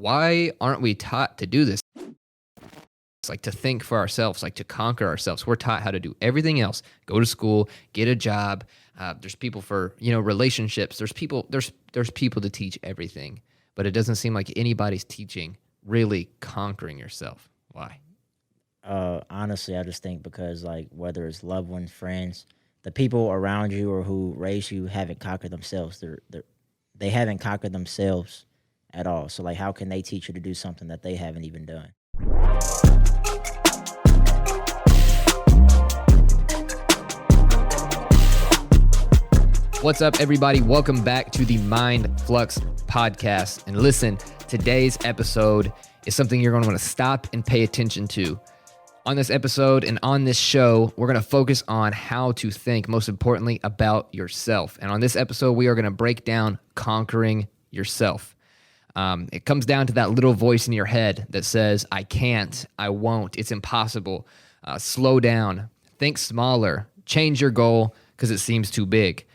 why aren't we taught to do this? It's like to think for ourselves, like to conquer ourselves. We're taught how to do everything else. Go to school, get a job. There's people for, relationships. There's people to teach everything, but it doesn't seem like anybody's teaching really conquering yourself. Why? Honestly, I just think because like whether it's loved ones, friends, the people around you or who raised you haven't conquered themselves. They haven't conquered themselves at all. So like, how can they teach you to do something that they haven't even done? What's up, everybody? Welcome back to the Mind Flux podcast. And listen, today's episode is something you're going to want to stop and pay attention to. On this episode and on this show, we're going to focus on how to think, most importantly, about yourself. And on this episode, we are going to break down conquering yourself. It comes down to that little voice in your head that says, I can't, I won't, it's impossible. Slow down, think smaller, change your goal because it seems too big.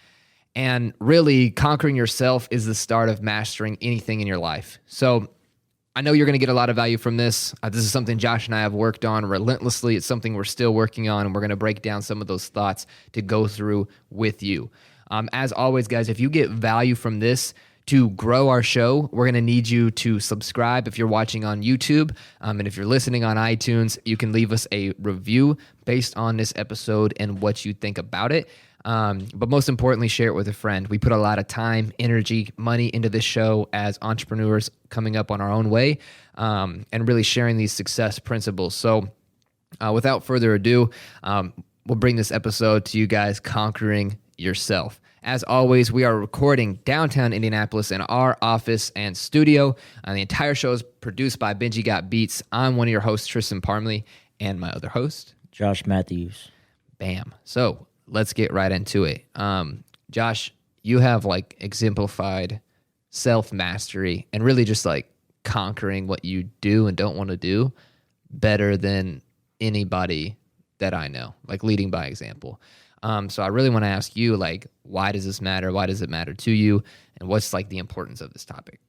And really, conquering yourself is the start of mastering anything in your life. So I know you're going to get a lot of value from this. This is something Josh and I have worked on relentlessly. It's something we're still working on, and we're going to break down some of those thoughts to go through with you. As always, guys, if you get value from this, to grow our show, we're going to need you to subscribe if you're watching on YouTube. And if you're listening on iTunes, you can leave us a review based on this episode and what you think about it. But most importantly, share it with a friend. We put a lot of time, energy, money into this show as entrepreneurs coming up on our own way, and really sharing these success principles. So without further ado, we'll bring this episode to you guys, conquering yourself. As always, we are recording downtown Indianapolis in our office and studio. The entire show is produced by Benji Got Beats. I'm one of your hosts, Tristan Parmley, and my other host, Josh Matthews. Bam. So let's get right into it. Josh, you have like exemplified self-mastery and really just like conquering what you do and don't want to do better than anybody that I know, like leading by example. So I really want to ask you, like, why does this matter? Why does it matter to you? And what's like the importance of this topic?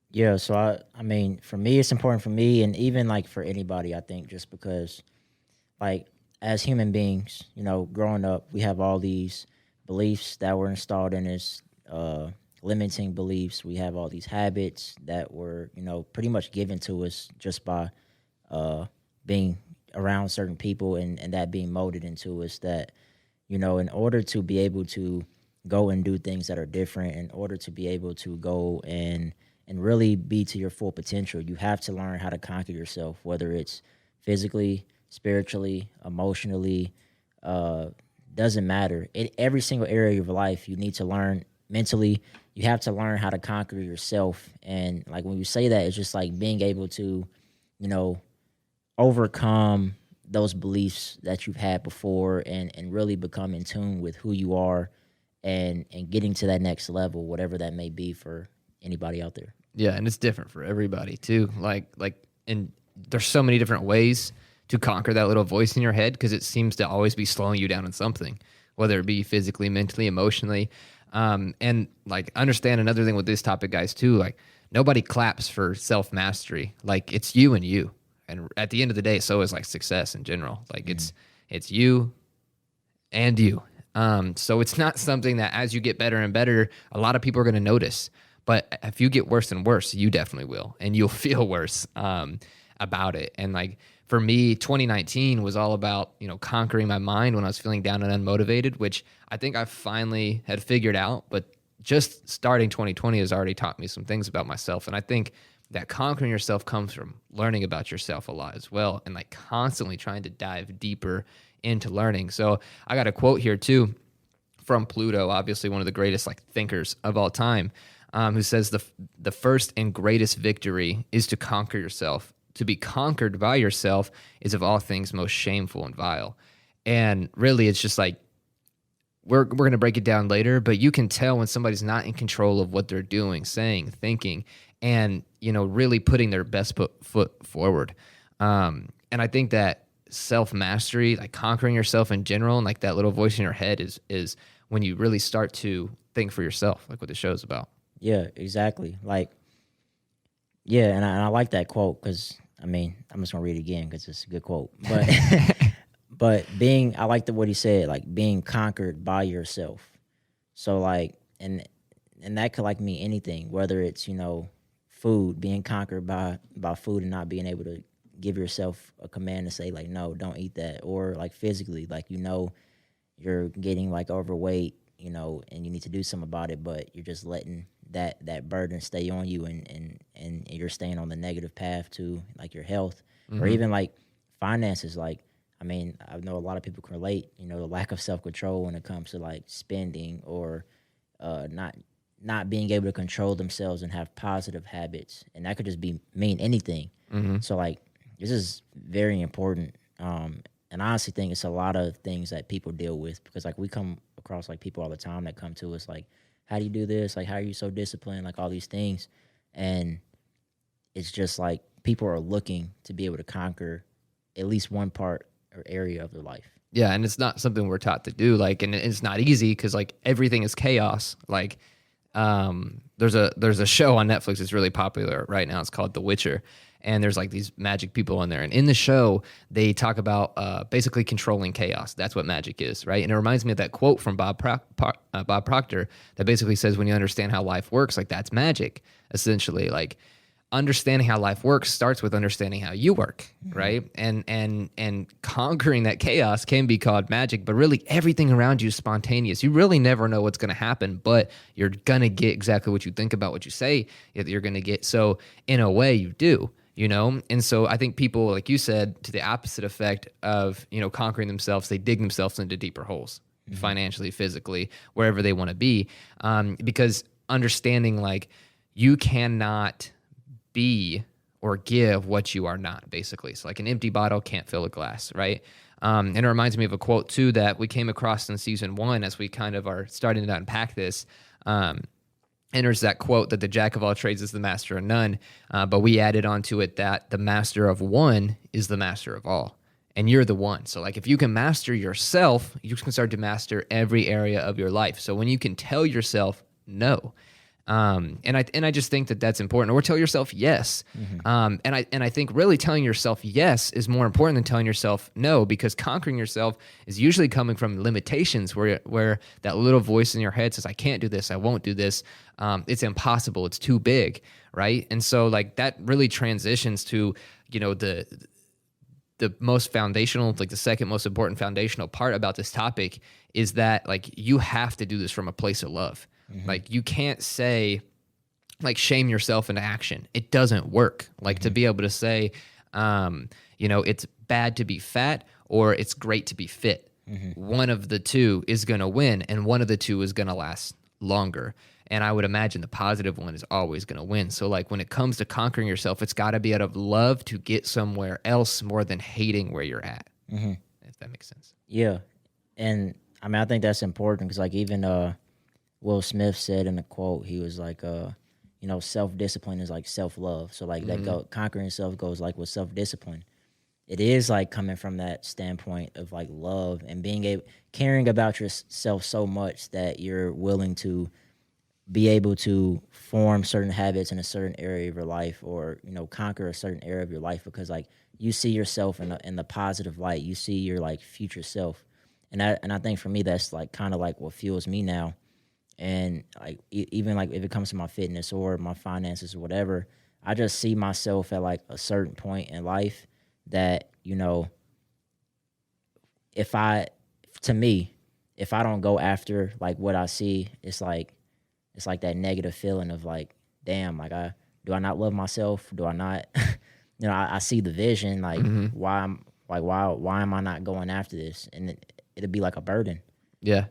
Yeah, so I mean, for me, it's important for me, and even like for anybody, I think, just because like as human beings, growing up, we have all these beliefs that were installed in us, limiting beliefs. We have all these habits that were, pretty much given to us just by being around certain people and that being molded into us that, in order to be able to go and do things that are different, in order to be able to go and really be to your full potential, you have to learn how to conquer yourself, whether it's physically, spiritually, emotionally, doesn't matter. In every single area of your life, you need to learn mentally. You have to learn how to conquer yourself. And like when you say that, it's just like being able to, overcome those beliefs that you've had before and really become in tune with who you are and getting to that next level, whatever that may be for anybody out there. Yeah, and it's different for everybody too. And there's so many different ways to conquer that little voice in your head because it seems to always be slowing you down in something, whether it be physically, mentally, emotionally. And like understand another thing with this topic, guys, too, like nobody claps for self-mastery. Like it's you and you. And at the end of the day, so is like success in general. Like it's you and you. So it's not something that as you get better and better, a lot of people are going to notice. But if you get worse and worse, you definitely will. And you'll feel worse about it. And like for me, 2019 was all about, conquering my mind when I was feeling down and unmotivated, which I think I finally had figured out. But just starting 2020 has already taught me some things about myself. And I think that conquering yourself comes from learning about yourself a lot as well and like constantly trying to dive deeper into learning. So I got a quote here too from Pluto, obviously one of the greatest like thinkers of all time, who says the first and greatest victory is to conquer yourself. To be conquered by yourself is of all things most shameful and vile. And really it's just like we're going to break it down later, but you can tell when somebody's not in control of what they're doing, saying, thinking, and, really putting their best foot forward. And I think that self-mastery, like conquering yourself in general, and like that little voice in your head is when you really start to think for yourself, like what the show's about. Yeah, exactly. Like Yeah, and I like that quote because I mean I'm just gonna read it again because it's a good quote. But but being I like the what he said, like being conquered by yourself. So like and that could like mean anything, whether it's food, being conquered by food and not being able to give yourself a command to say like no, don't eat that, or like physically, like you're getting like overweight, and you need to do something about it, but you're just letting that burden stay on you, and you're staying on the negative path to like your health, or even like finances. Like, I mean, I know a lot of people can relate, the lack of self control when it comes to like spending, or not being able to control themselves and have positive habits, and that could just mean anything. So like this is very important. And I honestly think it's a lot of things that people deal with, because like we come across like people all the time that come to us like, how do you do this? Like, how are you so disciplined? Like all these things. And it's just like people are looking to be able to conquer at least one part or area of their life. Yeah, and it's not something we're taught to do. Like, and it's not easy because like everything is chaos. Like, there's a show on Netflix that's really popular right now. It's called The Witcher, and there's like these magic people in there. And in the show, they talk about basically controlling chaos. That's what magic is, right? And it reminds me of that quote from Bob Proctor that basically says, when you understand how life works, like that's magic, essentially. Like, understanding how life works starts with understanding how you work, right? And conquering that chaos can be called magic, but really everything around you is spontaneous. You really never know what's going to happen, but you're going to get exactly what you think about, what you say that you're going to get. So in a way you do, And so I think people, like you said, to the opposite effect of, conquering themselves, they dig themselves into deeper holes, financially, physically, wherever they want to be. Because understanding like you cannot be or give what you are not, basically. So like an empty bottle can't fill a glass, right? And it reminds me of a quote too that we came across in season 1 as we kind of are starting to unpack this. And there's that quote that the jack of all trades is the master of none, but we added onto it that the master of one is the master of all, and you're the one. So like if you can master yourself, you can start to master every area of your life. So when you can tell yourself no, and I just think that that's important. Or tell yourself yes. And I think really telling yourself yes is more important than telling yourself no, because conquering yourself is usually coming from limitations where that little voice in your head says, I can't do this, I won't do this, it's impossible, it's too big, right? And so like that really transitions to, the most foundational, like the second most important foundational part about this topic is that like you have to do this from a place of love. Like you can't say like shame yourself into action. It doesn't work. Like to be able to say, it's bad to be fat or it's great to be fit. One of the two is going to win, and one of the two is going to last longer. And I would imagine the positive one is always going to win. So like when it comes to conquering yourself, it's got to be out of love to get somewhere else more than hating where you're at. If that makes sense. Yeah. And I mean, I think that's important because like even Will Smith said in a quote, he was like, self-discipline is like self-love. So like that conquering self goes like with self-discipline. It is like coming from that standpoint of like love and caring about yourself so much that you're willing to be able to form certain habits in a certain area of your life, or, conquer a certain area of your life because like you see yourself in the positive light. You see your like future self. And I think for me, that's like kind of like what fuels me now. And like even like if it comes to my fitness or my finances or whatever, I just see myself at like a certain point in life that, if I don't go after like what I see, it's like that negative feeling of like, damn, like do I not love myself? Do I not, I see the vision, like why am I not going after this? And it'll be like a burden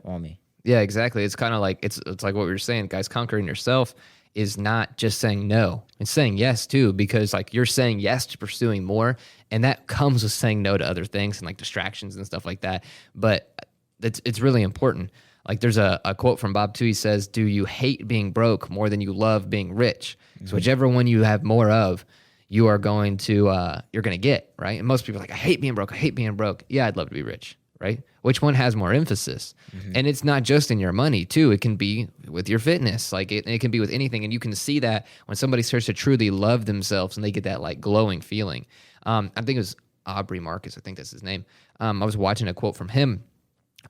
on me. Yeah, exactly. It's kind of like, it's like what we were saying, guys, conquering yourself is not just saying no. It's saying yes too, because like you're saying yes to pursuing more, and that comes with saying no to other things and like distractions and stuff like that. But it's really important. Like there's a quote from Bob too. He says, do you hate being broke more than you love being rich? So whichever one you have more of, you're going to get, right? And most people are like, I hate being broke. Yeah, I'd love to be rich, right? Which one has more emphasis? And it's not just in your money too. It can be with your fitness. Like it can be with anything. And you can see that when somebody starts to truly love themselves and they get that like glowing feeling. I think it was Aubrey Marcus. I think that's his name. I was watching a quote from him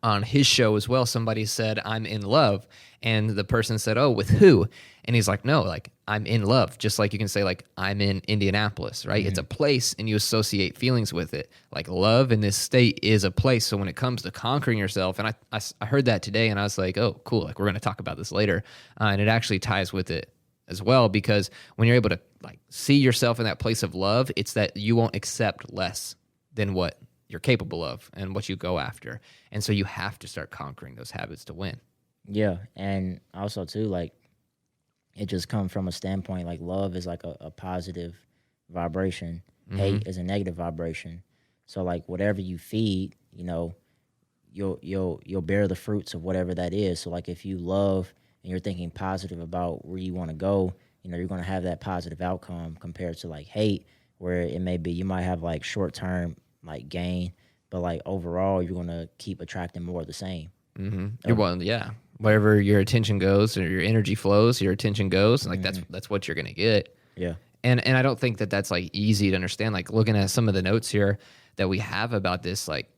on his show as well. Somebody said, I'm in love. And the person said, oh, with who? And he's like, no, like I'm in love. Just like you can say like, I'm in Indianapolis, right? It's a place and you associate feelings with it. Like love in this state is a place. So when it comes to conquering yourself, and I heard that today and I was like, oh, cool. Like we're going to talk about this later. And it actually ties with it as well, because when you're able to like see yourself in that place of love, it's that you won't accept less than what you're capable of and what you go after. And so you have to start conquering those habits to win. Yeah. And also too, like it just comes from a standpoint, like love is like a positive vibration. Hate is a negative vibration. So like whatever you feed, you know, you'll bear the fruits of whatever that is. So like if you love and you're thinking positive about where you want to go, you know, you're going to have that positive outcome compared to like hate, where it may be, you might have like short-term like gain, but like overall, you're going to keep attracting more of the same. You're one, yeah. Wherever your attention goes or your energy flows, your attention goes. Like that's what you're going to get. Yeah. And I don't think that that's like easy to understand. Like looking at some of the notes here that we have about this, like,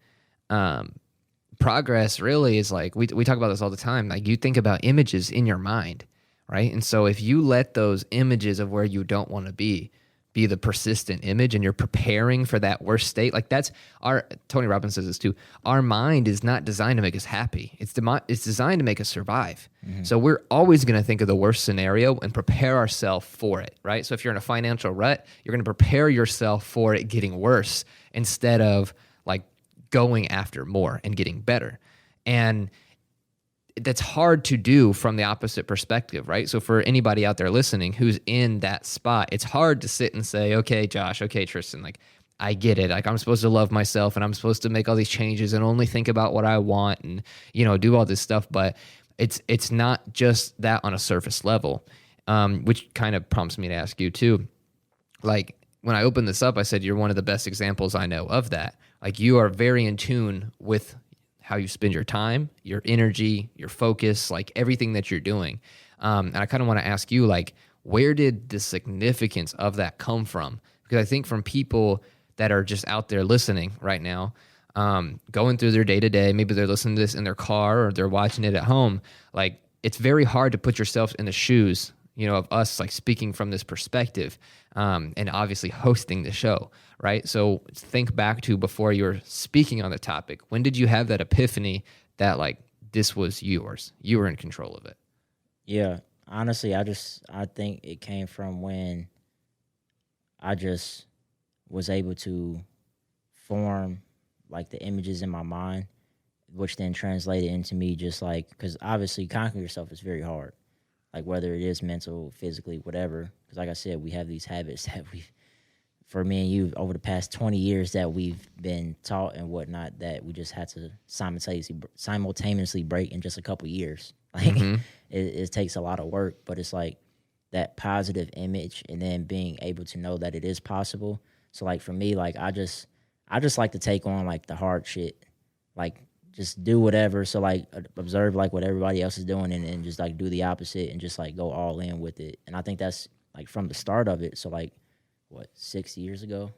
progress really is like, we talk about this all the time. Like you think about images in your mind, right? And so if you let those images of where you don't want to be the persistent image, and you're preparing for that worst state, like that's Tony Robbins says this too. Our mind is not designed to make us happy. It's designed to make us survive. So we're always going to think of the worst scenario and prepare ourselves for it, right? So if you're in a financial rut, you're going to prepare yourself for it getting worse instead of like going after more and getting better. And that's hard to do from the opposite perspective, right? So for anybody out there listening who's in that spot, it's hard to sit and say, okay, Josh, okay, Tristan, like I get it. Like I'm supposed to love myself and I'm supposed to make all these changes and only think about what I want and, you know, do all this stuff. But it's not just that on a surface level, which kind of prompts me to ask you too. Like when I opened this up, I said, you're one of the best examples I know of that. Like you are very in tune with how you spend your time, your energy, your focus, like everything that you're doing. And I kind of want to ask you, like, where did the significance of that come from? Because I think from people that are just out there listening right now, going through their day-to-day, maybe they're listening to this in their car or they're watching it at home, like it's very hard to put yourself in the shoes, you know, of us, like speaking from this perspective, and obviously hosting the show, right? So think back to before you were speaking on the topic. When did you have that epiphany that like this was yours? You were in control of it. Yeah, honestly, I think it came from when I just was able to form like the images in my mind, which then translated into me just like, because obviously conquering yourself is very hard. Like whether it is mental, physically, whatever. Because like I said, we have these habits that for me and you, over the past 20 years that we've been taught and whatnot, that we just had to simultaneously break in just a couple years. Like it takes a lot of work, but it's like that positive image and then being able to know that it is possible. So like for me, like I just like to take on like the hard shit, like just do whatever. So like observe like what everybody else is doing and just like do the opposite and just like go all in with it. And I think that's like from the start of it. So like 6 years ago,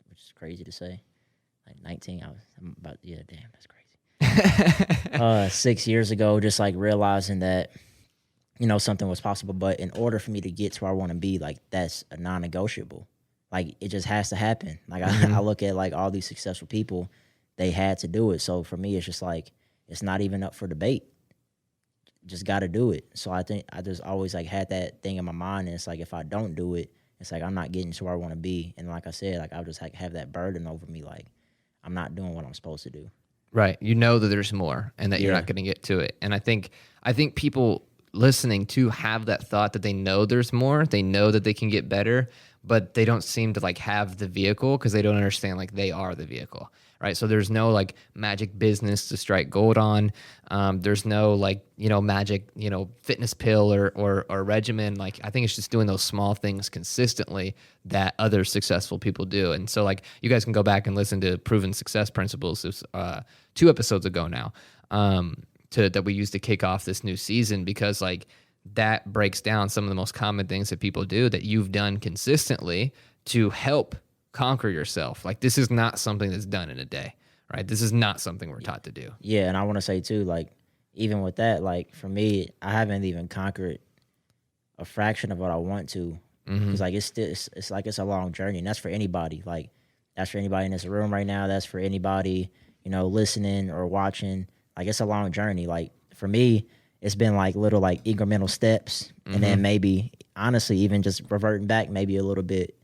which is crazy to say, like 19, I'm about, yeah, damn, that's crazy. 6 years ago, just like realizing that, you know, something was possible. But in order for me to get to where I want to be, like that's a non-negotiable. Like it just has to happen. Like I look at like all these successful people, they had to do it. So for me, it's just like, it's not even up for debate. Just got to do it. So I think I just always like had that thing in my mind. And it's like, if I don't do it, it's like, I'm not getting to where I want to be. And like I said, like I'll just like have that burden over me. Like I'm not doing what I'm supposed to do. Right. You know that there's more and that you're not going to get to it. And I think people listening to have that thought that they know there's more, they know that they can get better, but they don't seem to like have the vehicle because they don't understand like they are the vehicle, right? So there's no like magic business to strike gold on. There's no like, magic, fitness pill or regimen. Like, I think it's just doing those small things consistently that other successful people do. And so like, you guys can go back and listen to Proven Success Principles. It was 2 episodes ago now, that we used to kick off this new season, because like that breaks down some of the most common things that people do that you've done consistently to help conquer yourself. Like, this is not something that's done in a day, right? This is not something we're taught to do. Yeah, and I want to say too, like, even with that, like for me, I haven't even conquered a fraction of what I want to, because like it's still, it's like it's a long journey, and that's for anybody. Like, that's for anybody in this room right now. That's for anybody, listening or watching. Like, it's a long journey. Like, for me, it's been like little like incremental steps, and then maybe honestly even just reverting back maybe a little bit.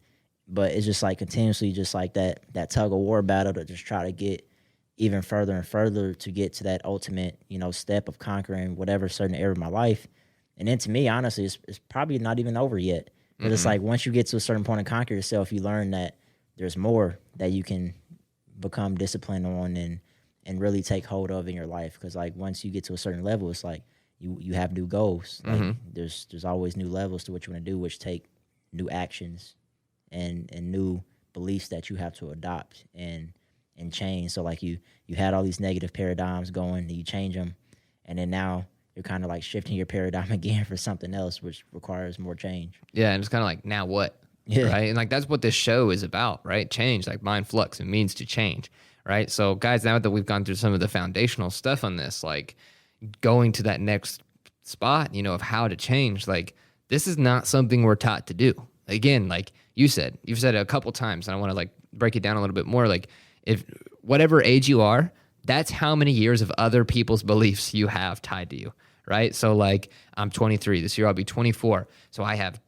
But it's just like continuously just like that tug of war battle to just try to get even further and further to get to that ultimate, step of conquering whatever certain area of my life. And then to me, honestly, it's probably not even over yet. Because it's like once you get to a certain point and conquer yourself, you learn that there's more that you can become disciplined on and really take hold of in your life. Because like once you get to a certain level, it's like you have new goals. Like there's always new levels to what you want to do, which take new actions and new beliefs that you have to adopt and change. So like you had all these negative paradigms going, and you change them, and then now you're kind of like shifting your paradigm again for something else, which requires more change. Yeah, and it's kind of like, now what? Yeah. Right? And like that's what this show is about, right? Change, like mind flux, it means to change, right? So guys, now that we've gone through some of the foundational stuff on this, like going to that next spot, of how to change, like this is not something we're taught to do. Again, like you've said it a couple times, and I want to like break it down a little bit more. Like, if whatever age you are, that's how many years of other people's beliefs you have tied to you, right? So like I'm 23, this year I'll be 24. So I have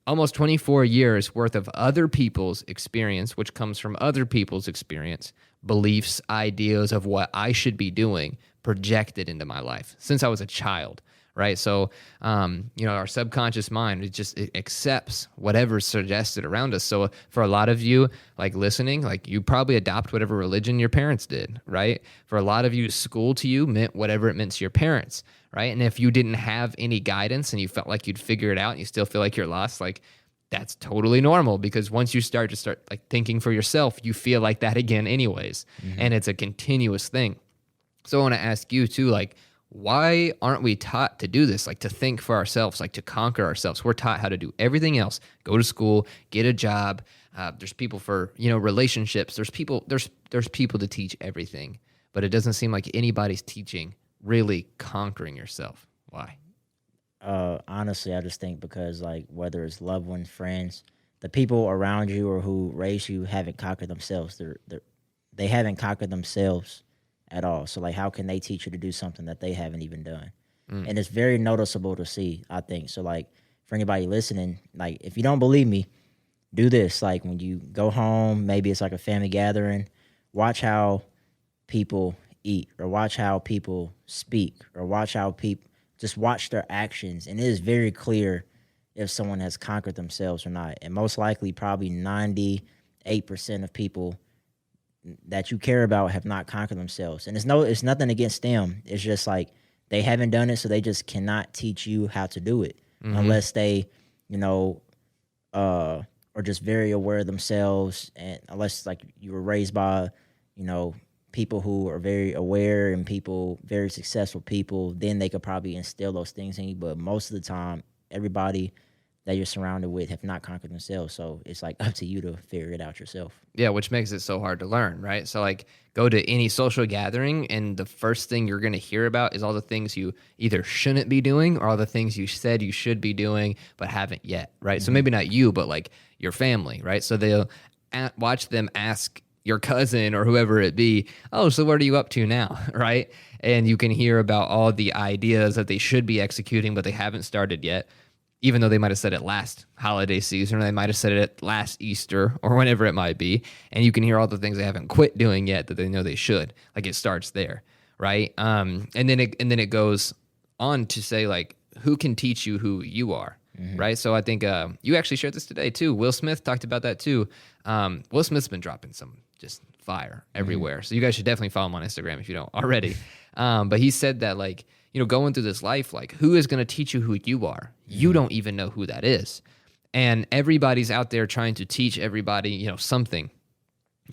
almost 24 years worth of other people's experience, which comes from other people's experience, beliefs, ideas of what I should be doing projected into my life since I was a child. Right. So, our subconscious mind, it accepts whatever's suggested around us. So for a lot of you, like listening, like you probably adopt whatever religion your parents did. Right. For a lot of you, school to you meant whatever it meant to your parents. Right. And if you didn't have any guidance and you felt like you'd figure it out and you still feel like you're lost, like that's totally normal, because once you start like thinking for yourself, you feel like that again anyways. And it's a continuous thing. So I want to ask you too, like, why aren't we taught to do this? Like to think for ourselves, like to conquer ourselves. We're taught how to do everything else. Go to school, get a job. There's people for, relationships. There's people to teach everything, but it doesn't seem like anybody's teaching really conquering yourself. Why? Honestly, I just think because like whether it's loved ones, friends, the people around you or who raised you haven't conquered themselves. They haven't conquered themselves at all. So like how can they teach you to do something that they haven't even done? And it's very noticeable to see, I think. So like for anybody listening, like if you don't believe me, do this. Like when you go home, maybe it's like a family gathering, watch how people eat or watch how people speak or watch how people just watch their actions. And it is very clear if someone has conquered themselves or not. And most likely probably 98% of people that you care about have not conquered themselves. And it's nothing against them. It's just like they haven't done it, so they just cannot teach you how to do it unless they, are just very aware of themselves, and unless like you were raised by, people who are very aware and people, very successful people, then they could probably instill those things in you. But most of the time, everybody that you're surrounded with have not conquered themselves. So it's like up to you to figure it out yourself. Yeah, which makes it so hard to learn, right? So like go to any social gathering and the first thing you're going to hear about is all the things you either shouldn't be doing or all the things you said you should be doing but haven't yet, right? So maybe not you, but like your family, right? So they'll watch them ask your cousin or whoever it be, oh, so what are you up to now, right? And you can hear about all the ideas that they should be executing but they haven't started yet. Even though they might have said it last holiday season, or they might have said it last Easter, or whenever it might be, and you can hear all the things they haven't quit doing yet that they know they should. Like it starts there, right? And then it goes on to say like, who can teach you who you are, right? So I think you actually shared this today too. Will Smith talked about that too. Will Smith's been dropping some just fire everywhere. So you guys should definitely follow him on Instagram if you don't already. But he said that, like, you know, going through this life, like, who is going to teach you who you are? You don't even know who that is. And everybody's out there trying to teach everybody, you know, something,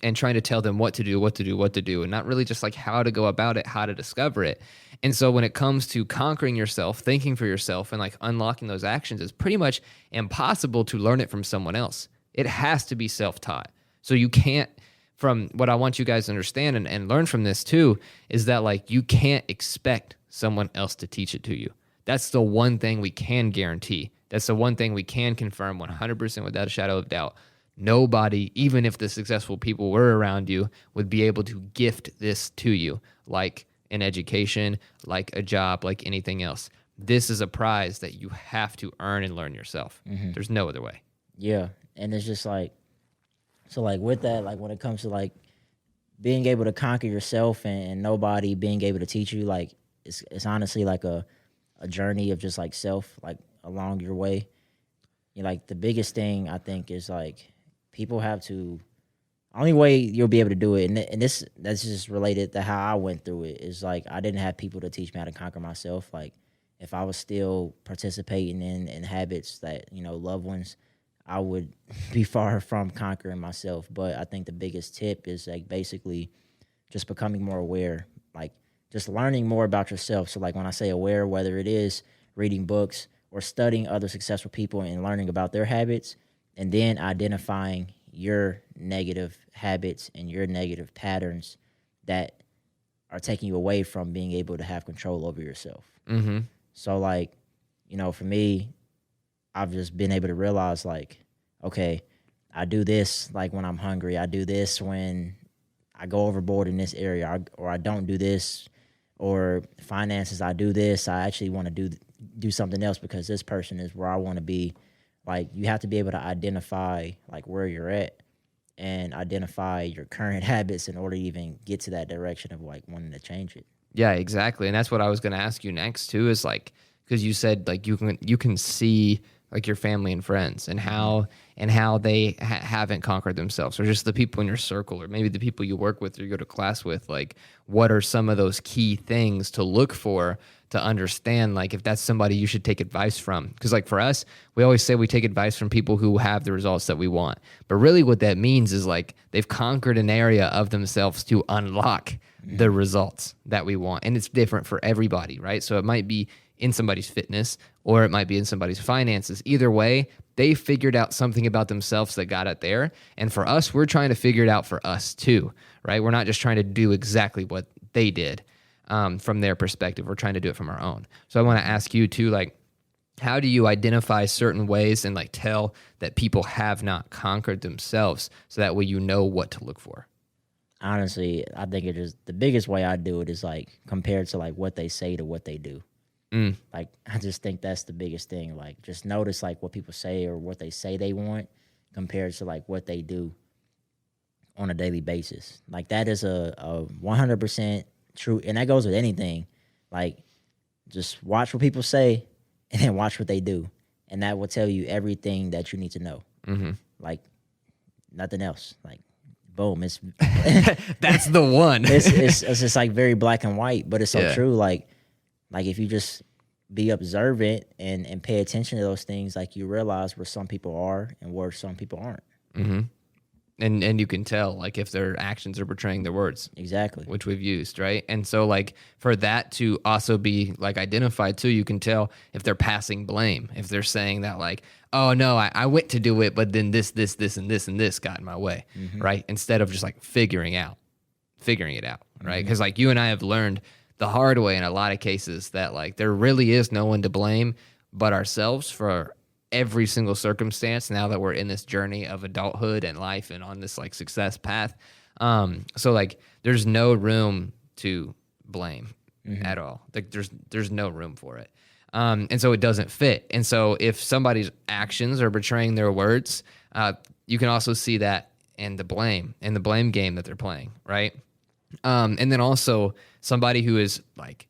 and trying to tell them what to do, and not really just like how to go about it, how to discover it. And so when it comes to conquering yourself, thinking for yourself, and like unlocking those actions, it's pretty much impossible to learn it from someone else. It has to be self-taught. So you can't, from what I want you guys to understand and learn from this too, is that like you can't expect someone else to teach it to you. That's the one thing we can guarantee. That's the one thing we can confirm 100% without a shadow of doubt. Nobody, even if the successful people were around you, would be able to gift this to you, like an education, like a job, like anything else. This is a prize that you have to earn and learn yourself. There's no other way. Yeah, and it's just like, so like with that, like when it comes to like being able to conquer yourself and nobody being able to teach you, like it's honestly like a journey of just like self, like along your way. You know, like the biggest thing I think is like, people have to, only way you'll be able to do it, and that's just related to how I went through it, is like I didn't have people to teach me how to conquer myself. Like if I was still participating in habits that, you know, loved ones, I would be far from conquering myself. But I think the biggest tip is like basically just becoming more aware, like just learning more about yourself. So like when I say aware, whether it is reading books or studying other successful people and learning about their habits, and then identifying your negative habits and your negative patterns that are taking you away from being able to have control over yourself. So, like, you know, for me, I've just been able to realize, like, okay, I do this, like, when I'm hungry. I do this when I go overboard in this area, or I don't do this, or finances, I do this. I actually want to do something else because this person is where I want to be. Like, you have to be able to identify, like, where you're at and identify your current habits in order to even get to that direction of, like, wanting to change it. Yeah, exactly. And that's what I was going to ask you next, too, is, like, because you said, like, you can see, like, your family and friends and how they haven't conquered themselves, or just the people in your circle, or maybe the people you work with or you go to class with. Like, what are some of those key things to look for to understand, like, if that's somebody you should take advice from? Because, like, for us, we always say we take advice from people who have the results that we want. But really what that means is, like, they've conquered an area of themselves to unlock the results that we want. And it's different for everybody, right? So it might be in somebody's fitness, or it might be in somebody's finances. Either way, they figured out something about themselves that got it there. And for us, we're trying to figure it out for us too, right? We're not just trying to do exactly what they did from their perspective. We're trying to do it from our own. So I want to ask you too, like, how do you identify certain ways and, like, tell that people have not conquered themselves, so that way you know what to look for? Honestly, I think it is the biggest way I do it is, like, compared to, like, what they say to what they do. Like, I just think that's the biggest thing. Like, just notice, like, what people say or what they say they want compared to, like, what they do on a daily basis. Like, that is a 100% true, and that goes with anything. Like, just watch what people say and then watch what they do, and that will tell you everything that you need to know. Like, nothing else. Like, boom, it's That's the one. it's just like very black and white, but it's so true. Like if you just be observant and pay attention to those things, like, you realize where some people are and where some people aren't. And you can tell, like, if their actions are portraying their words. Exactly. Which we've used, right? And so, like, for that to also be, like, identified too, you can tell if they're passing blame. If they're saying that, like, oh, no, I went to do it, but then this, and this got in my way, right? Instead of just, like, figuring it out, right? Because, like, you and I have learned the hard way in a lot of cases that, like, there really is no one to blame but ourselves for every single circumstance now that we're in this journey of adulthood and life and on this, like, success path. So, like, there's no room to blame at all. Like, there's no room for it. And so it doesn't fit. And so if somebody's actions are betraying their words, you can also see that in the blame game that they're playing, right? And then also somebody who is, like,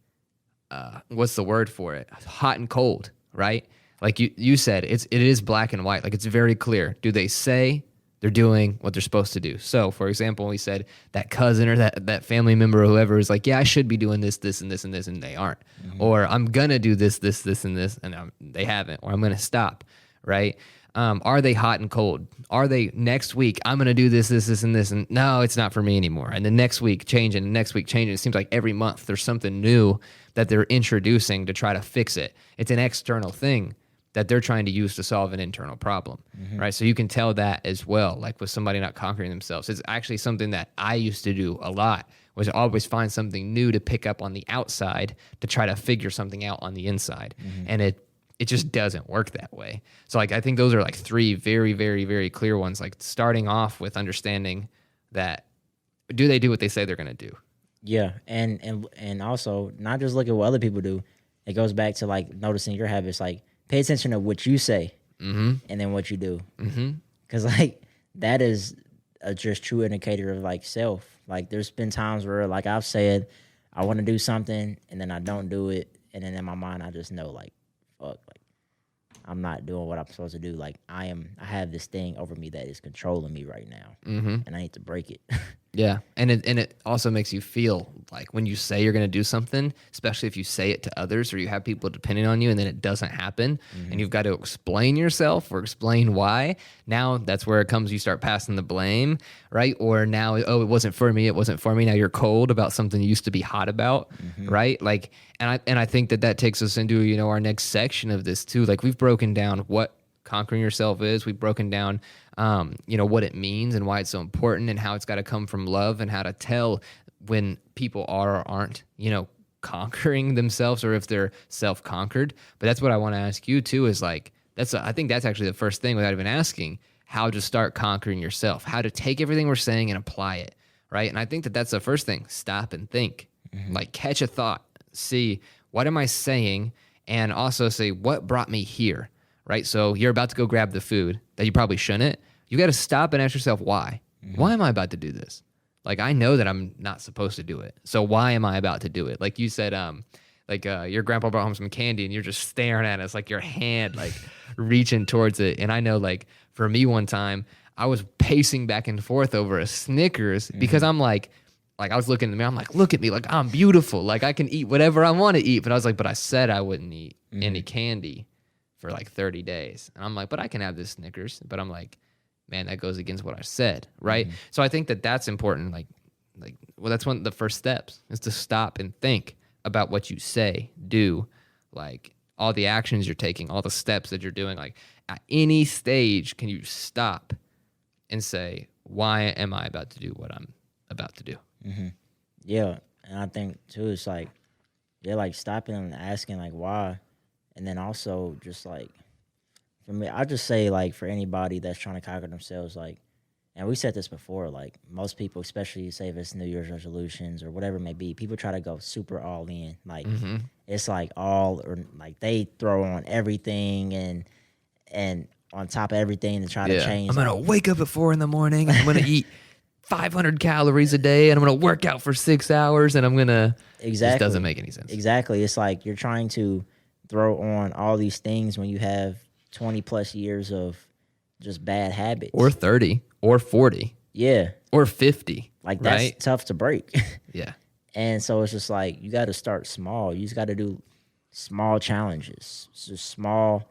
what's the word for it? Hot and cold, right? Like you said, it is black and white. Like, it's very clear. Do they say they're doing what they're supposed to do. So, for example, we said that cousin or that family member or whoever is like, yeah, I should be doing this, this, and this, and this, and they aren't. Or I'm going to do this, this, this, and this, and they haven't. Or I'm going to stop, right? Are they hot and cold? Are they next week, I'm going to do this, this, this, and this, and no, it's not for me anymore. And the next week changing, and next week changing. It seems like every month there's something new that they're introducing to try to fix it. It's an external thing that they're trying to use to solve an internal problem, right? So you can tell that as well, like with somebody not conquering themselves. It's actually something that I used to do a lot, was always find something new to pick up on the outside to try to figure something out on the inside. And it just doesn't work that way. So like I think those are like three very, very, very clear ones, like starting off with understanding that do they do what they say they're going to do? Yeah, and also not just look at what other people do. It goes back to like noticing your habits, like pay attention to what you say and then what you do. Because like that is a just true indicator of like self. Like there's been times where like I've said I want to do something and then I don't do it. And then in my mind, I just know like, fuck, like I'm not doing what I'm supposed to do. Like I have this thing over me that is controlling me right now and I need to break it. Yeah, and it also makes you feel like when you say you're going to do something, especially if you say it to others or you have people depending on you and then it doesn't happen and you've got to explain yourself or explain why. Now that's where it comes, you start passing the blame, right? Or now, oh, it wasn't for me. Now you're cold about something you used to be hot about, right? Like, and I think that takes us into, you know, our next section of this too. Like we've broken down what conquering yourself is. We've broken down, you know, what it means and why it's so important and how it's got to come from love and how to tell when people are or aren't, you know, conquering themselves or if they're self-conquered. But that's what I want to ask you too is like, I think that's actually the first thing without even asking, how to start conquering yourself, how to take everything we're saying and apply it, right? And I think that's the first thing. Stop and think. Like catch a thought, see what am I saying, and also say what brought me here. Right, so you're about to go grab the food that you probably shouldn't. You got to stop and ask yourself, why? Why am I about to do this? Like, I know that I'm not supposed to do it. So why am I about to do it? Like you said, your grandpa brought home some candy and you're just staring at it. It's like your hand, like reaching towards it. And I know, like, for me one time, I was pacing back and forth over a Snickers because I'm like I was looking in the mirror. I'm like, look at me. Like, I'm beautiful. Like, I can eat whatever I want to eat. But I was like, but I said I wouldn't eat any candy for like 30 days. And I'm like, but I can have this Snickers. But I'm like, man, that goes against what I said, right? So I think that's important. Well, that's one of the first steps is to stop and think about what you say, do, like all the actions you're taking, all the steps that you're doing. Like at any stage, can you stop and say, why am I about to do what I'm about to do? Yeah, and I think too, it's like, yeah, like stopping and asking like why. And then also just like, for me, I just say like for anybody that's trying to conquer themselves, like, and we said this before, like most people, especially say if it's New Year's resolutions or whatever it may be, people try to go super all in. Like it's like all or like they throw on everything and on top of everything to try to change. I'm gonna wake up at 4 a.m. and I'm gonna eat 500 calories a day and I'm gonna work out for 6 hours and I'm gonna It doesn't make any sense. Exactly. It's like you're trying to throw on all these things when you have 20 plus years of just bad habits. Or 30 or 40. Yeah. Or 50. Like that's right? tough to break. Yeah. And so it's just like you got to start small. You just got to do small challenges, just small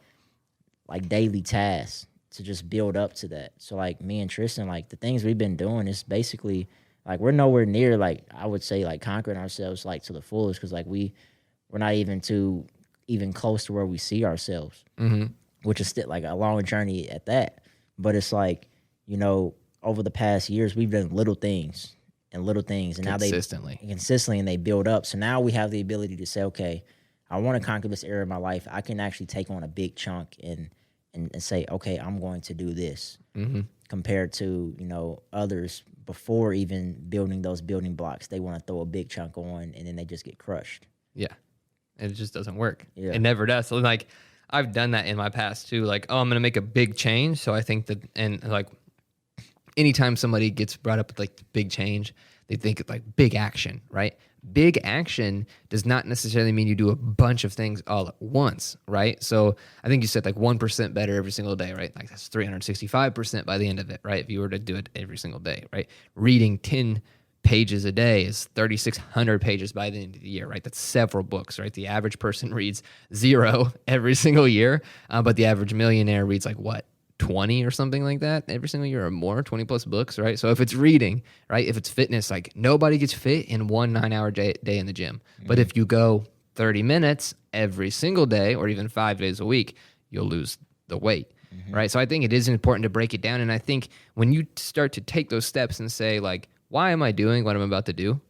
like daily tasks to just build up to that. So like me and Tristan, like the things we've been doing is basically like we're nowhere near like I would say like conquering ourselves like to the fullest because like we're not even close to where we see ourselves, which is still like a long journey at that. But it's like, you know, over the past years, we've done little things, and now consistently, and they build up. So now we have the ability to say, okay, I want to conquer this area of my life. I can actually take on a big chunk and say, okay, I'm going to do this compared to, you know, others before even building those building blocks. They want to throw a big chunk on and then they just get crushed. Yeah. And it just doesn't work. Yeah. It never does. So like I've done that in my past too. Like, oh, I'm going to make a big change. So I think that, and like anytime somebody gets brought up with like big change, they think of like big action, right? big action does not necessarily mean you do a bunch of things all at once, right? So I think you said like 1% better every single day, right? Like that's 365% by the end of it, right? If you were to do it every single day, right? Reading 10 pages a day is 3,600 pages by the end of the year, right? That's several books, right? The average person reads 0 every single year, but the average millionaire reads like what? 20 or something like that every single year or more, 20 plus books, right? So if it's reading, right? If it's fitness, like nobody gets fit in 1 9 hour day in the gym. But if you go 30 minutes every single day or even 5 days a week, you'll lose the weight, right? So I think it is important to break it down. And I think when you start to take those steps and say like, why am I doing what I'm about to do?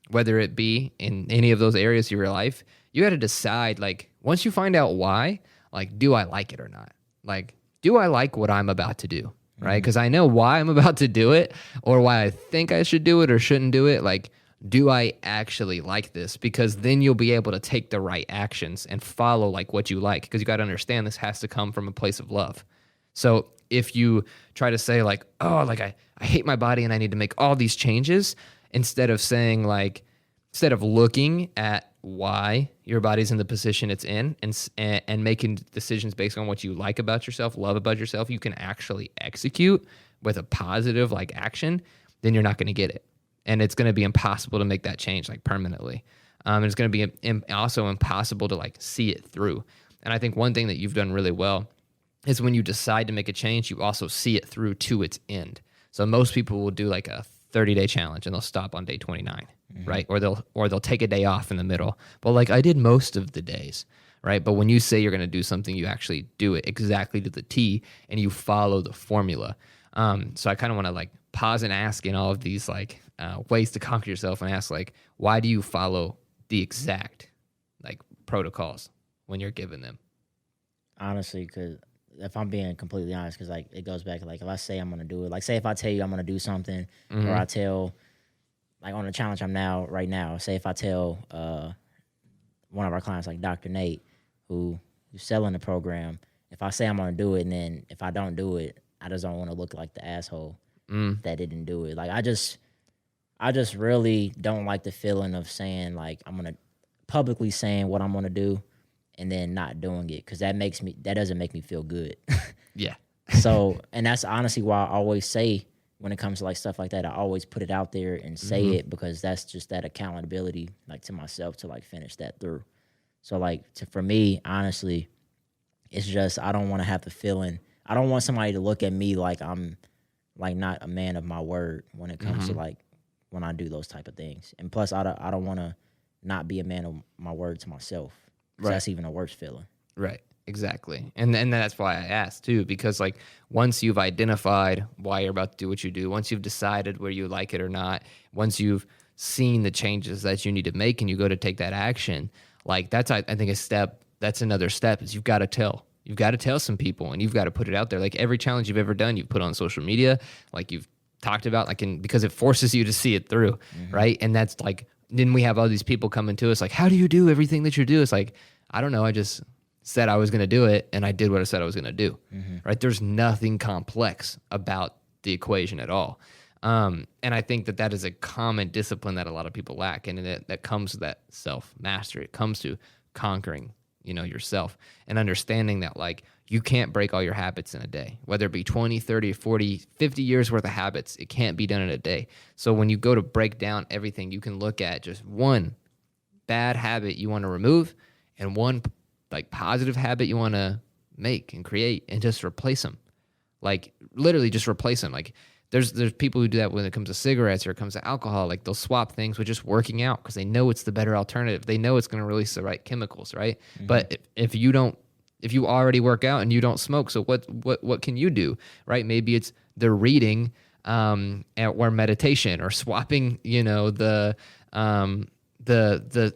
Whether it be in any of those areas of your life, you got to decide like, once you find out why, like, do I like it or not? Like, do I like what I'm about to do, right? Because I know why I'm about to do it or why I think I should do it or shouldn't do it. Like, do I actually like this? Because then you'll be able to take the right actions and follow like what you like. Because you got to understand this has to come from a place of love. So if you try to say like, oh, like I hate my body and I need to make all these changes, instead of saying like, instead of looking at why your body's in the position it's in and making decisions based on what you like about yourself, love about yourself, you can actually execute with a positive like action, then you're not going to get it. And it's going to be impossible to make that change like permanently. And it's going to be also impossible to like see it through. And I think one thing that you've done really well is when you decide to make a change, you also see it through to its end. So most people will do like a 30-day challenge and they'll stop on day 29, right? Or they'll take a day off in the middle. But like I did most of the days, right? But when you say you're going to do something, you actually do it exactly to the T and you follow the formula. So I kind of want to like pause and ask in all of these like ways to conquer yourself and ask like, why do you follow the exact like protocols when you're given them? Honestly, because if I'm being completely honest, because like it goes back like if I say I'm gonna do it, like say if I tell you I'm gonna do something, or I tell like on the challenge I'm now right now, say if I tell one of our clients like Dr. Nate who's selling the program, if I say I'm gonna do it and then if I don't do it, I just don't want to look like the asshole that didn't do it. Like I just really don't like the feeling of saying like I'm gonna publicly saying what I'm gonna do and then not doing it, because that doesn't make me feel good. Yeah. So, and that's honestly why I always say when it comes to like stuff like that, I always put it out there and say it, because that's just that accountability like to myself to like finish that through. So like for me, honestly, it's just I don't want to have the feeling. I don't want somebody to look at me like I'm like not a man of my word when it comes to like when I do those type of things. And plus, I don't want to not be a man of my word to myself. So that's even a worse feeling. Right. Exactly. And that's why I asked too, because like once you've identified why you're about to do what you do, once you've decided where you like it or not, once you've seen the changes that you need to make and you go to take that action, like that's, I think that's another step is you've got to tell some people and you've got to put it out there. Like every challenge you've ever done, you've put on social media, like you've talked about, like, because it forces you to see it through. Right. And that's like, then we have all these people coming to us like, how do you do everything that you do? It's like, I don't know. I just said I was going to do it and I did what I said I was going to do. Right. There's nothing complex about the equation at all. And I think that is a common discipline that a lot of people lack. And that comes to that self-mastery. It comes to conquering, yourself and understanding that like you can't break all your habits in a day, whether it be 20, 30, 40, 50 years worth of habits. It can't be done in a day. So when you go to break down everything, you can look at just one bad habit you want to remove and one like positive habit you want to make and create and just replace them. Like literally just replace them. Like there's people who do that when it comes to cigarettes or it comes to alcohol. Like they'll swap things with just working out because they know it's the better alternative. They know it's going to release the right chemicals, right? But if you already work out and you don't smoke, so what can you do, right? Maybe it's the reading or meditation or swapping, the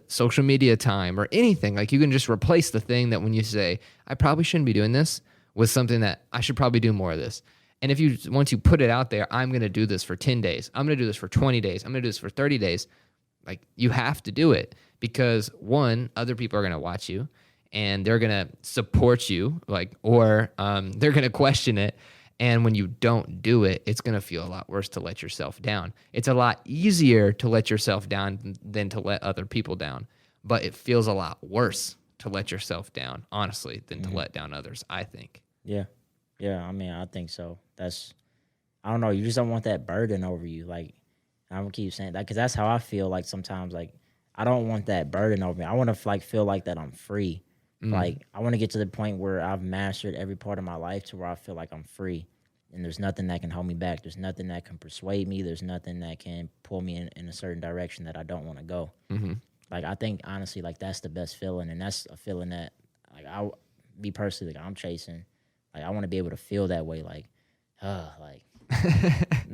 social media time or anything. Like you can just replace the thing that when you say, I probably shouldn't be doing this with something that I should probably do more of this. And once you put it out there, I'm going to do this for 10 days. I'm going to do this for 20 days. I'm going to do this for 30 days. Like you have to do it because one, other people are going to watch you and they're going to support you, like, or they're going to question it. And when you don't do it, it's going to feel a lot worse to let yourself down. It's a lot easier to let yourself down than to let other people down. But it feels a lot worse to let yourself down, honestly, than to let down others, I think. Yeah. Yeah. I mean, I think so. I don't know. You just don't want that burden over you. Like, I'm going to keep saying that because that's how I feel like sometimes. Like, I don't want that burden over me. I want to like feel like that I'm free. Like, I want to get to the point where I've mastered every part of my life to where I feel like I'm free. And there's nothing that can hold me back. There's nothing that can persuade me. There's nothing that can pull me in a certain direction that I don't want to go. Like, I think, honestly, like, that's the best feeling. And that's a feeling that, like, me personally, like, I'm chasing. Like, I want to be able to feel that way. Like,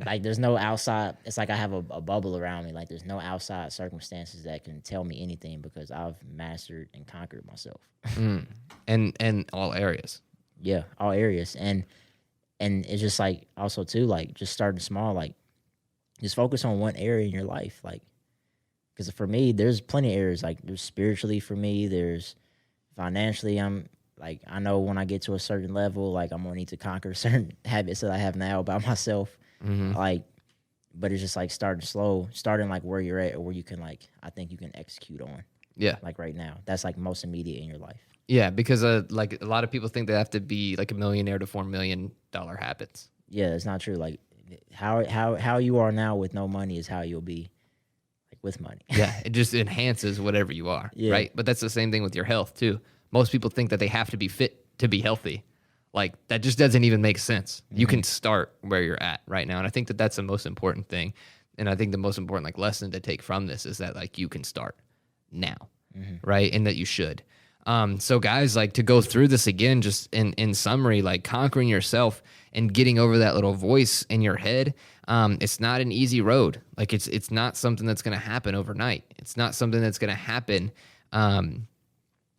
like there's no outside. It's like I have a bubble around me. Like, there's no outside circumstances that can tell me anything because I've mastered and conquered myself. And all areas. Yeah, all areas. And it's just like also too, like just starting small, like just focus on one area in your life. Like, because for me, there's plenty of areas. Like, there's spiritually for me, there's financially. I'm like, I know when I get to a certain level, like I'm gonna need to conquer certain habits that I have now by myself. Like, but it's just like starting slow, starting like where you're at or where you can like, I think you can execute on. Yeah. Like right now, that's like most immediate in your life. Yeah, because like a lot of people think they have to be like a millionaire to form $1 million habits. Yeah, it's not true. Like how you are now with no money is how you'll be like with money. Yeah, it just enhances whatever you are, right? But that's the same thing with your health too. Most people think that they have to be fit to be healthy. Like, that just doesn't even make sense. You can start where you're at right now. And I think that that's the most important thing. And I think the most important like lesson to take from this is that like you can start now, right? And that you should. So guys, like to go through this again, just in summary, like conquering yourself and getting over that little voice in your head. It's not an easy road. Like it's not something that's going to happen overnight. It's not something that's going to happen,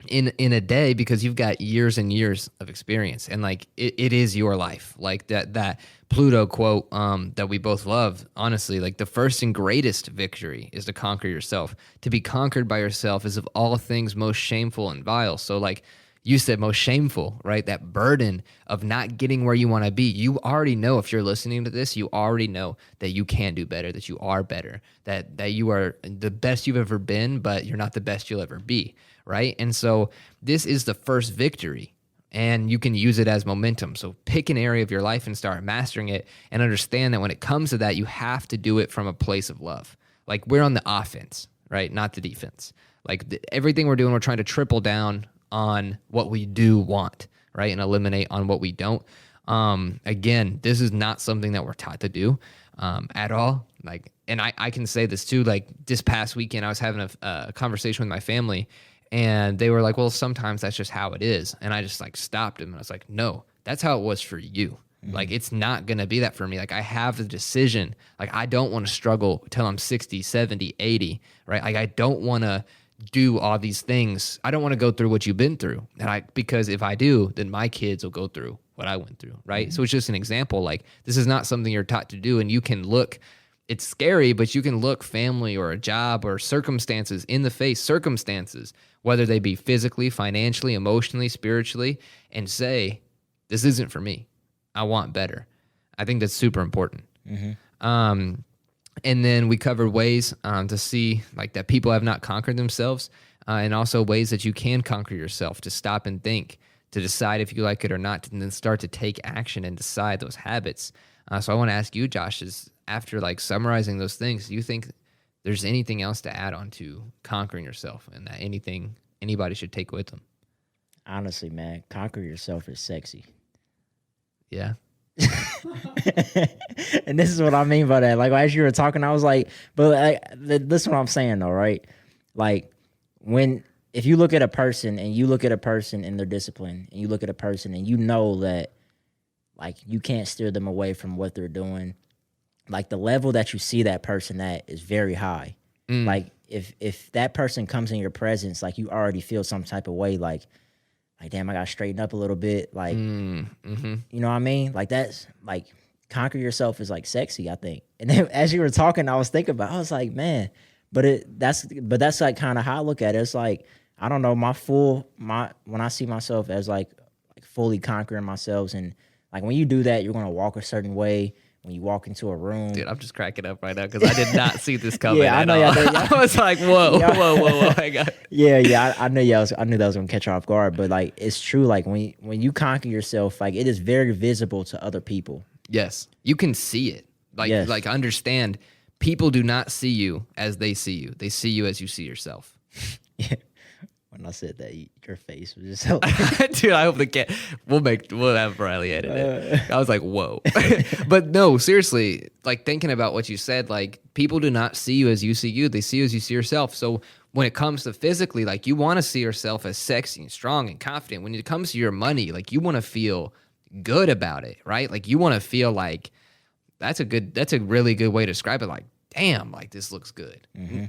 in a day, because you've got years and years of experience, and like it is your life. Like that Pluto quote that we both love, honestly, like the first and greatest victory is to conquer yourself. To be conquered by yourself is of all things most shameful and vile. So like you said, most shameful, right? That burden of not getting where you want to be. You already know, if you're listening to this, you already know that you can do better, that you are better, that you are the best you've ever been, but you're not the best you'll ever be, right? And so this is the first victory, and you can use it as momentum. So pick an area of your life and start mastering it, and understand that when it comes to that, you have to do it from a place of love. Like, we're on the offense, right? Not the defense. Like everything we're doing, we're trying to triple down on what we do want, right? And eliminate on what we don't. Again, this is not something that we're taught to do at all. Like, and I can say this too, like this past weekend, I was having a conversation with my family, and they were like, well, sometimes that's just how it is. And I just like stopped them, and I was like, no, that's how it was for you. Like, it's not going to be that for me. Like, I have the decision. Like, I don't want to struggle till I'm 60, 70, 80, right? Like, I don't want to do all these things. I don't want to go through what you've been through. Because if I do, then my kids will go through what I went through, right? So it's just an example. Like, this is not something you're taught to do, and you can look, it's scary, but you can look family or a job or circumstances in the face, whether they be physically, financially, emotionally, spiritually, and say, this isn't for me. I want better. I think that's super important. And then we covered ways to see like that people have not conquered themselves, and also ways that you can conquer yourself, to stop and think, to decide if you like it or not, and then start to take action and decide those habits. So I want to ask you, Josh, is after like summarizing those things, do you think there's anything else to add on to conquering yourself, and that anything anybody should take with them? Honestly, man, conquer yourself is sexy. Yeah. And this is what I mean by that. Like, as you were talking, I was like, but this is what I'm saying though, right? Like, if you look at a person and you look at a person in their discipline, and you look at a person and you know that like you can't steer them away from what they're doing, like the level that you see that person at is very high. Like if that person comes in your presence, like you already feel some type of way, like damn, I gotta straighten up a little bit. Like, you know what I mean? Like, that's like conquer yourself is like sexy, I think. And then as you were talking, I was thinking about, I was like, man, that's like kind of how I look at it. It's like, I don't know, when I see myself as like fully conquering myself and Like when you do that, you're gonna walk a certain way. When you walk into a room, Dude, I'm just cracking up right now because I did not see this coming Yeah, I at know all. y'all did, I was like, whoa, Yeah. whoa. I got I knew I knew that was gonna catch you off guard. But like, it's true. Like when you conquer yourself, like it is very visible to other people. Yes, you can see it. Yes. Like understand, people do not see you as they see you. They see you as you see yourself. Yeah. When I said that, your face was just so. Dude, I hope we'll have Riley edit it. I was like, whoa. But no, seriously, like thinking about what you said, like people do not see you as you see you. They see you as you see yourself. So when it comes to physically, like you want to see yourself as sexy and strong and confident. When it comes to your money, like you want to feel good about it, right? Like you want to feel like that's a really good way to describe it. Like, damn, like this looks good.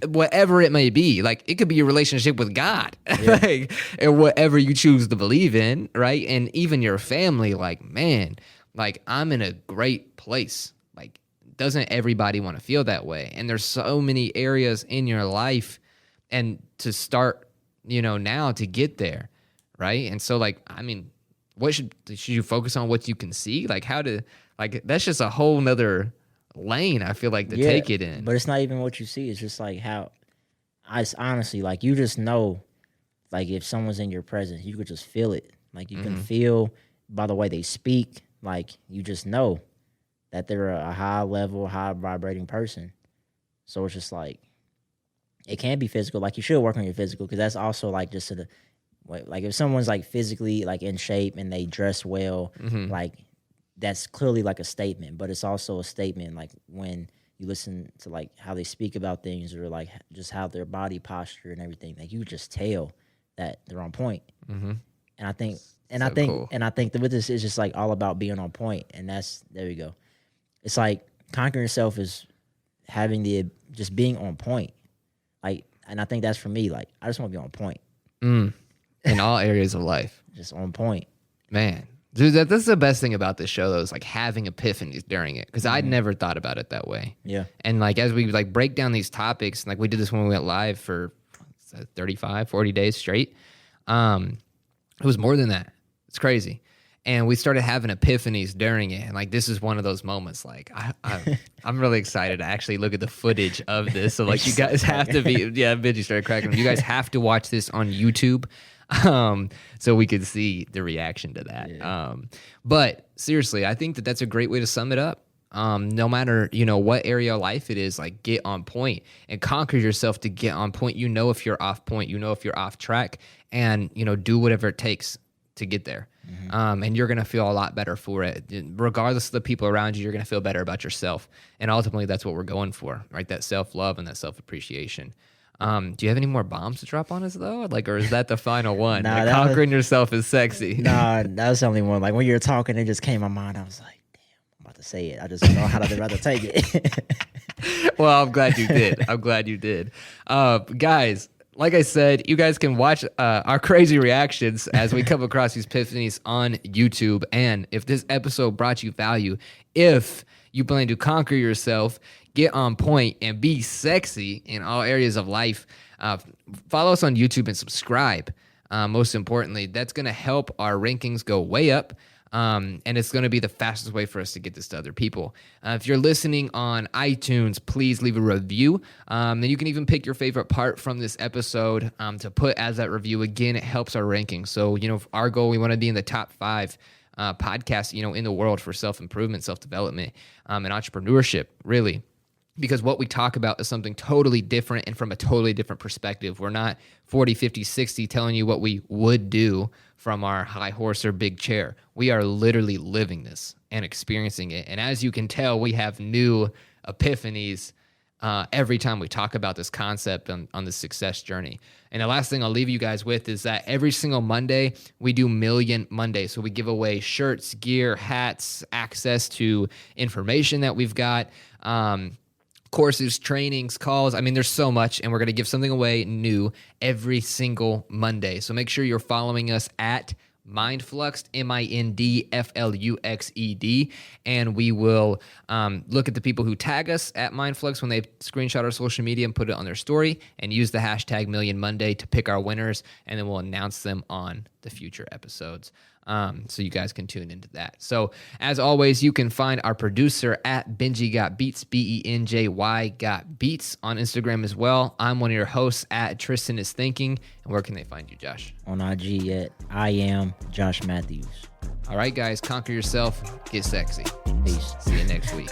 Whatever it may be. Like it could be a relationship with God. Like, and whatever you choose to believe in, right? And even your family, like, man, like I'm in a great place. Like, doesn't everybody want to feel that way? And there's so many areas in your life and to start, now to get there, right? And so like, I mean, what should you focus on what you can see? Like that's just a whole nother lane, I feel like, to take it in. But it's not even what you see. It's just like how, honestly, like you just know, like if someone's in your presence, you could just feel it. Like you can feel by the way they speak, like you just know that they're a high level, high vibrating person. So it's just like, it can be physical. Like you should work on your physical because that's also like just like if someone's like physically like in shape and they dress well, like that's clearly like a statement, but it's also a statement like when you listen to like how they speak about things or like just how their body posture and everything, like you just tell that they're on point. And I think that with this is just like all about being on point, and there you go. It's like conquering yourself is having just being on point, like, and I think that's for me. Like I just want to be on point in all areas of life, just on point, man. Dude, that's the best thing about this show, though, is like having epiphanies during it, because I'd never thought about it that way. Yeah. And like as we like break down these topics, and like we did this when we went live for 35, 40 days straight. It was more than that. It's crazy. And we started having epiphanies during it, and like this is one of those moments. Like I'm really excited to actually look at the footage of this. So like you guys have to be, Benji started cracking them. You guys have to watch this on YouTube. So we could see the reaction to that. Yeah. But seriously, I think that's a great way to sum it up. No matter, what area of life it is, like get on point and conquer yourself to get on point. If you're off point, if you're off track, and, do whatever it takes to get there. And you're going to feel a lot better for it. Regardless of the people around you, you're going to feel better about yourself. And ultimately that's what we're going for, right? That self-love and that self-appreciation. Do you have any more bombs to drop on us though? Like, or is that the final one? Nah, conquering yourself is sexy. Nah, that was the only one. Like when you were talking, it just came to my mind. I was like, damn, I'm about to say it. I just don't know how to rather take it. Well, I'm glad you did. Guys, like I said, you guys can watch our crazy reactions as we come across these epiphanies on YouTube. And if this episode brought you value, if you plan to conquer yourself, get on point, and be sexy in all areas of life, follow us on YouTube and subscribe. Most importantly, that's going to help our rankings go way up. And it's going to be the fastest way for us to get this to other people. If you're listening on iTunes, please leave a review. And you can even pick your favorite part from this episode to put as that review. Again, it helps our rankings. So, our goal, we want to be in the top 5 podcasts, in the world for self-improvement, self-development, and entrepreneurship, really. Because what we talk about is something totally different and from a totally different perspective. We're not 40, 50, 60 telling you what we would do from our high horse or big chair. We are literally living this and experiencing it. And as you can tell, we have new epiphanies every time we talk about this concept on this success journey. And the last thing I'll leave you guys with is that every single Monday, we do Million Monday. So we give away shirts, gear, hats, access to information that we've got, courses, trainings, calls. I mean, there's so much, and we're going to give something away new every single Monday. So make sure you're following us at Mindfluxed, MINDFLUXED, and we will look at the people who tag us at Mindflux when they screenshot our social media and put it on their story, and use the hashtag Million Monday to pick our winners, and then we'll announce them on the future episodes. So you guys can tune into that. So as always, you can find our producer at Benji Got Beats, BENJY Got Beats on Instagram as well. I'm one of your hosts at Tristan Is Thinking. And where can they find you, Josh? On IG at I am Josh Matthews. All right, guys, conquer yourself, get sexy. Peace. See you next week.